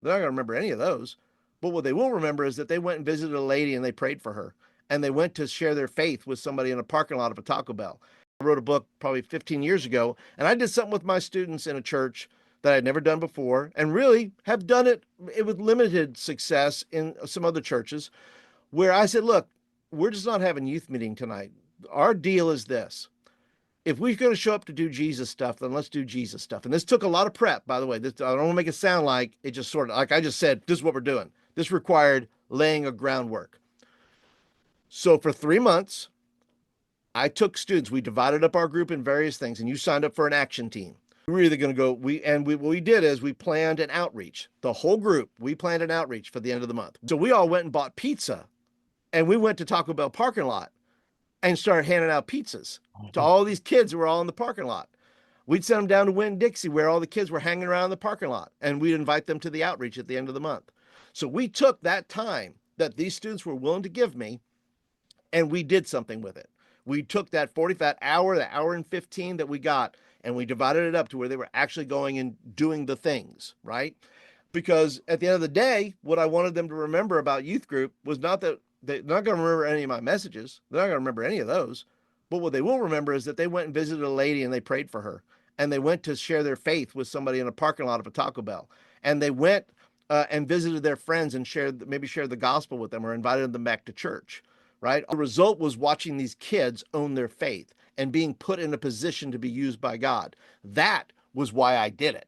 They're not going to remember any of those. But what they will remember is that they went and visited a lady and they prayed for her. And they went to share their faith with somebody in a parking lot of a Taco Bell. I wrote a book probably 15 years ago, and I did something with my students in a church that I'd never done before, and really have done it with limited success in some other churches, where I said, look, we're just not having youth meeting tonight. Our deal is this: if we're going to show up to do Jesus stuff, then let's do Jesus stuff. And this took a lot of prep, by the way. I don't want to make it sound like it just sort of, like I just said, this is what we're doing. This required laying a groundwork. So for 3 months, I took students, we divided up our group in various things, and you signed up for an action team. We were either going to go, what we did is we planned an outreach. The whole group, we planned an outreach for the end of the month. So we all went and bought pizza, and we went to Taco Bell parking lot and started handing out pizzas to all these kids who were all in the parking lot. We'd send them down to Winn-Dixie, where all the kids were hanging around the parking lot, and we'd invite them to the outreach at the end of the month. So we took that time that these students were willing to give me, and we did something with it. We took that the hour and 15 that we got, and we divided it up to where they were actually going and doing the things, right? Because at the end of the day, what I wanted them to remember about youth group was not that they're not going to remember any of my messages. They're not going to remember any of those. But what they will remember is that they went and visited a lady and they prayed for her. And they went to share their faith with somebody in a parking lot of a Taco Bell. And they went and visited their friends and shared the gospel with them or invited them back to church, right? The result was watching these kids own their faith and being put in a position to be used by God. That was why I did it.